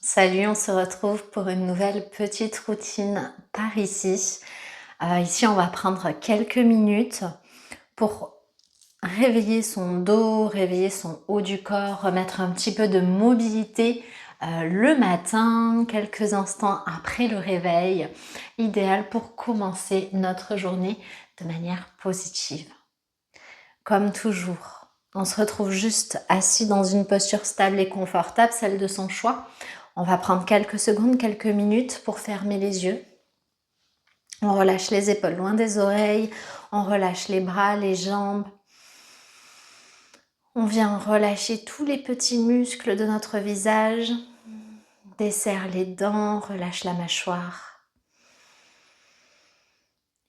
Salut, on se retrouve pour une nouvelle petite routine par ici. Ici, on va prendre quelques minutes pour réveiller son dos, réveiller son haut du corps, remettre un petit peu de mobilité le matin, quelques instants après le réveil, idéal pour commencer notre journée de manière positive. Comme toujours, on se retrouve juste assis dans une posture stable et confortable, celle de son choix. On va prendre quelques secondes, quelques minutes pour fermer les yeux. On relâche les épaules loin des oreilles, on relâche les bras, les jambes. On vient relâcher tous les petits muscles de notre visage, desserre les dents, relâche la mâchoire.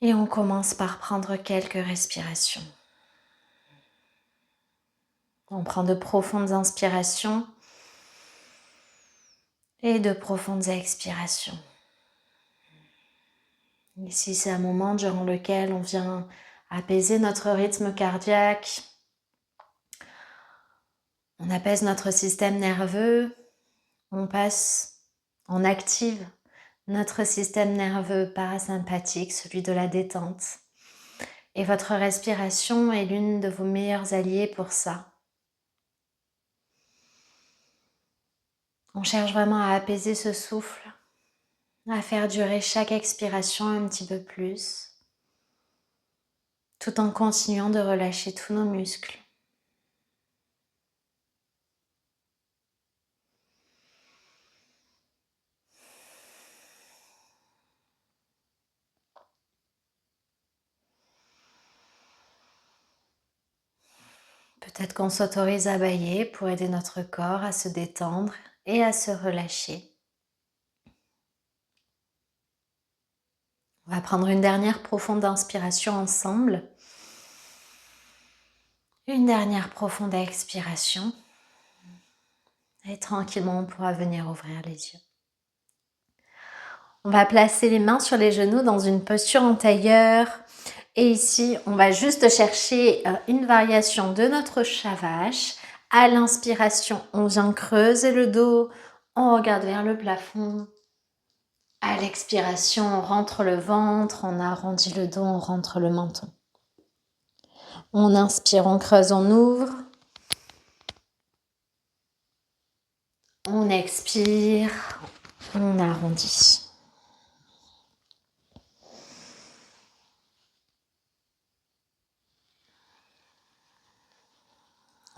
Et on commence par prendre quelques respirations. On prend de profondes inspirations et de profondes expirations. Ici, c'est un moment durant lequel on vient apaiser notre rythme cardiaque. On apaise notre système nerveux. On active notre système nerveux parasympathique, celui de la détente. Et votre respiration est l'une de vos meilleurs alliés pour ça. On cherche vraiment à apaiser ce souffle, à faire durer chaque expiration un petit peu plus, tout en continuant de relâcher tous nos muscles. Peut-être qu'on s'autorise à bâiller pour aider notre corps à se détendre et à se relâcher. On va prendre une dernière profonde inspiration ensemble. Une dernière profonde expiration. Et tranquillement, on pourra venir ouvrir les yeux. On va placer les mains sur les genoux dans une posture en tailleur. Et ici, on va juste chercher une variation de notre chat vache. À l'inspiration, on vient creuser le dos. On regarde vers le plafond. À l'expiration, on rentre le ventre. On arrondit le dos, on rentre le menton. On inspire, on creuse, on ouvre. On expire, on arrondit.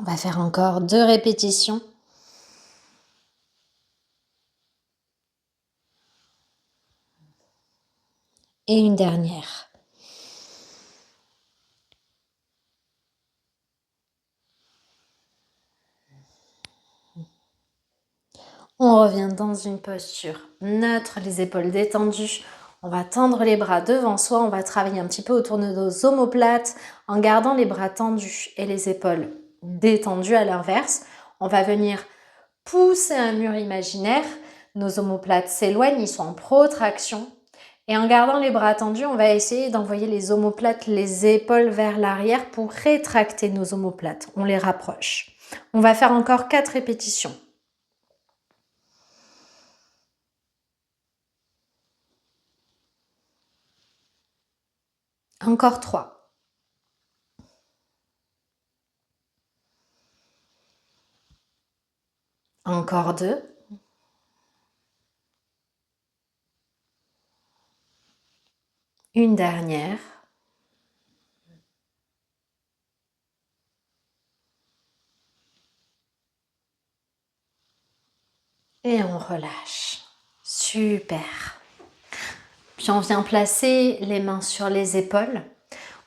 On va faire encore 2 répétitions. Et une dernière. On revient dans une posture neutre, les épaules détendues. On va tendre les bras devant soi. On va travailler un petit peu autour de nos omoplates en gardant les bras tendus et les épaules détendues à l'inverse. On va venir pousser un mur imaginaire. Nos omoplates s'éloignent, ils sont en protraction. Et en gardant les bras tendus, on va essayer d'envoyer les omoplates, les épaules vers l'arrière pour rétracter nos omoplates. On les rapproche. On va faire encore 4 répétitions. Encore 3. Encore 2. Une dernière. Et on relâche. Super. Puis on vient placer les mains sur les épaules.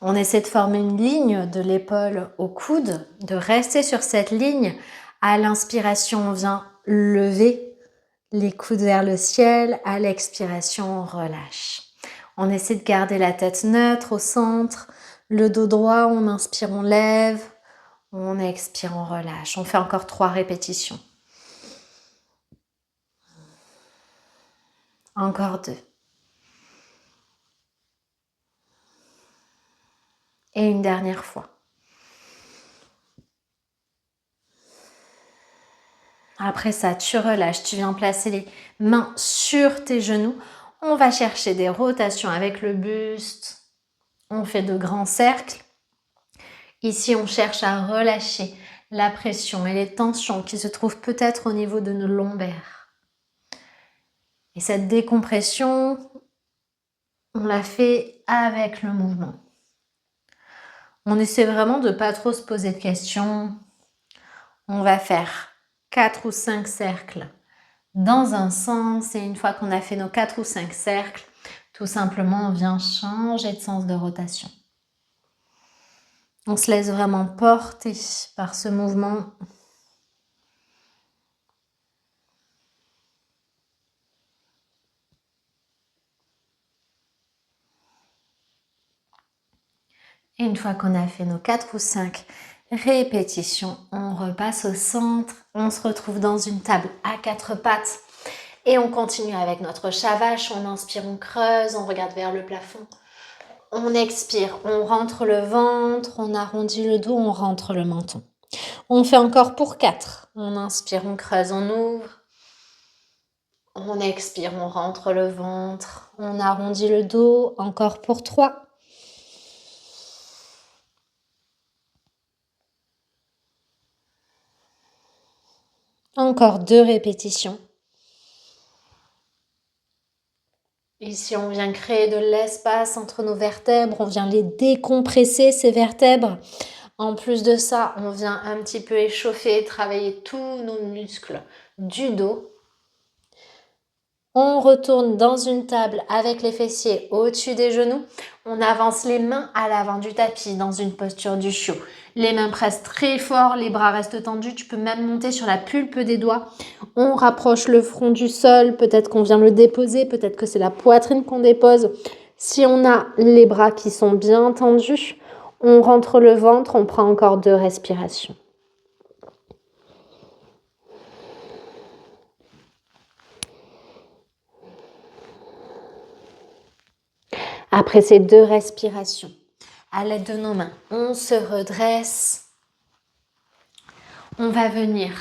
On essaie de former une ligne de l'épaule au coude, de rester sur cette ligne. À l'inspiration, on vient lever les coudes vers le ciel. À l'expiration, on relâche. On essaie de garder la tête neutre au centre, le dos droit, on inspire, on lève. On expire, on relâche. On fait encore 3 répétitions. Encore 2. Et une dernière fois. Après ça, tu relâches, tu viens placer les mains sur tes genoux. On va chercher des rotations avec le buste. On fait de grands cercles. Ici, on cherche à relâcher la pression et les tensions qui se trouvent peut-être au niveau de nos lombaires. Et cette décompression, on la fait avec le mouvement. On essaie vraiment de ne pas trop se poser de questions. On va faire 4 ou 5 cercles dans un sens. Et une fois qu'on a fait nos 4 ou 5 cercles, tout simplement, on vient changer de sens de rotation. On se laisse vraiment porter par ce mouvement. Et une fois qu'on a fait nos 4 ou 5 répétitions, on repasse au centre. On se retrouve dans une table à 4 pattes. Et on continue avec notre chavache. On inspire, on creuse, on regarde vers le plafond. On expire, on rentre le ventre, on arrondit le dos, on rentre le menton. On fait encore pour 4. On inspire, on creuse, on ouvre. On expire, on rentre le ventre, on arrondit le dos. Encore pour 3. Encore 2 répétitions. Ici, on vient créer de l'espace entre nos vertèbres. On vient les décompresser, ces vertèbres. En plus de ça, on vient un petit peu échauffer, travailler tous nos muscles du dos. On retourne dans une table avec les fessiers au-dessus des genoux. On avance les mains à l'avant du tapis dans une posture du chiot. Les mains pressent très fort, les bras restent tendus. Tu peux même monter sur la pulpe des doigts. On rapproche le front du sol. Peut-être qu'on vient le déposer. Peut-être que c'est la poitrine qu'on dépose. Si on a les bras qui sont bien tendus, on rentre le ventre. On prend encore 2 respirations. Après ces 2 respirations, à l'aide de nos mains, on se redresse. On va venir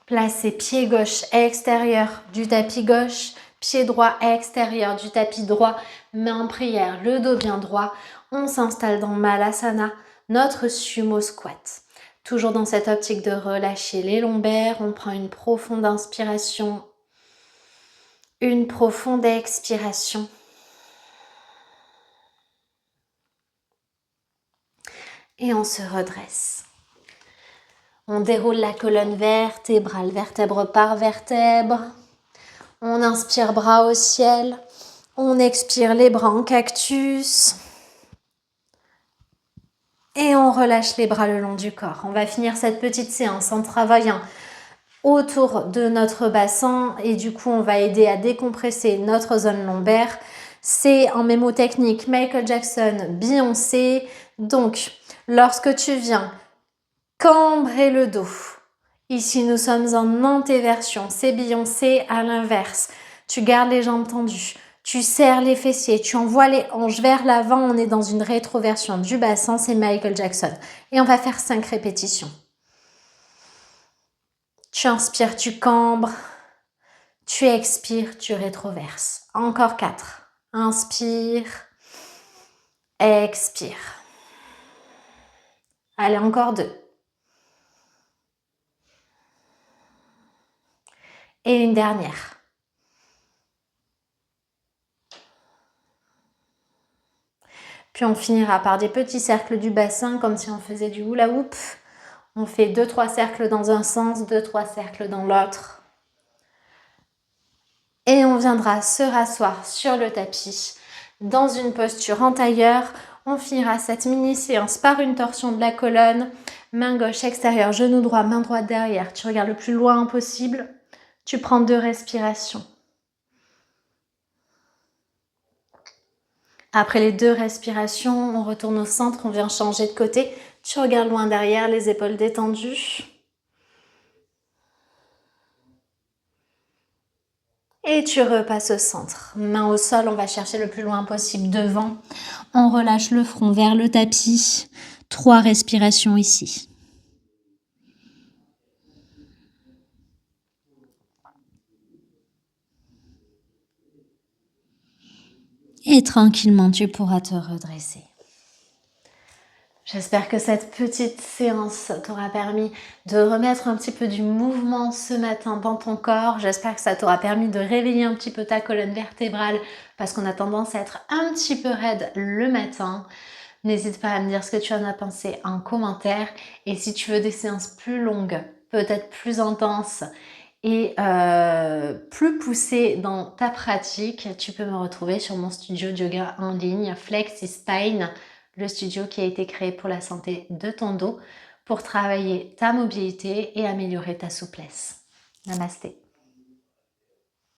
placer pied gauche extérieur du tapis gauche, pied droit extérieur du tapis droit, main en prière, le dos bien droit. On s'installe dans Malasana, notre sumo squat. Toujours dans cette optique de relâcher les lombaires, on prend une profonde inspiration, une profonde expiration. Et on se redresse. On déroule la colonne vertébrale, vertèbre par vertèbre. On inspire, bras au ciel. On expire, les bras en cactus. Et on relâche les bras le long du corps. On va finir cette petite séance en travaillant autour de notre bassin. Et du coup, on va aider à décompresser notre zone lombaire. C'est en mémotechnique Michael Jackson, Beyoncé. Donc, lorsque tu viens cambrer le dos. Ici, nous sommes en antéversion. C'est Beyoncé à l'inverse. Tu gardes les jambes tendues. Tu serres les fessiers. Tu envoies les hanches vers l'avant. On est dans une rétroversion du bassin. C'est Michael Jackson. Et on va faire 5 répétitions. Tu inspires, tu cambres. Tu expires, tu rétroverses. Encore 4. Inspire. Expire. Allez, encore 2. Et une dernière. Puis on finira par des petits cercles du bassin comme si on faisait du hula hoop. On fait 2-3 cercles dans un sens, 2-3 cercles dans l'autre. Et on viendra se rasseoir sur le tapis dans une posture en tailleur. On finira cette mini-séance par une torsion de la colonne. Main gauche extérieure, genou droit, main droite derrière. Tu regardes le plus loin possible. Tu prends 2 respirations. Après les 2 respirations, on retourne au centre, on vient changer de côté. Tu regardes loin derrière, les épaules détendues. Et tu repasses au centre. Main au sol, on va chercher le plus loin possible devant. On relâche le front vers le tapis. 3 respirations ici. Et tranquillement, tu pourras te redresser. J'espère que cette petite séance t'aura permis de remettre un petit peu du mouvement ce matin dans ton corps. J'espère que ça t'aura permis de réveiller un petit peu ta colonne vertébrale parce qu'on a tendance à être un petit peu raide le matin. N'hésite pas à me dire ce que tu en as pensé en commentaire. Et si tu veux des séances plus longues, peut-être plus intenses et plus poussées dans ta pratique, tu peux me retrouver sur mon studio de yoga en ligne, Flexi Spine, le studio qui a été créé pour la santé de ton dos, pour travailler ta mobilité et améliorer ta souplesse. Namasté.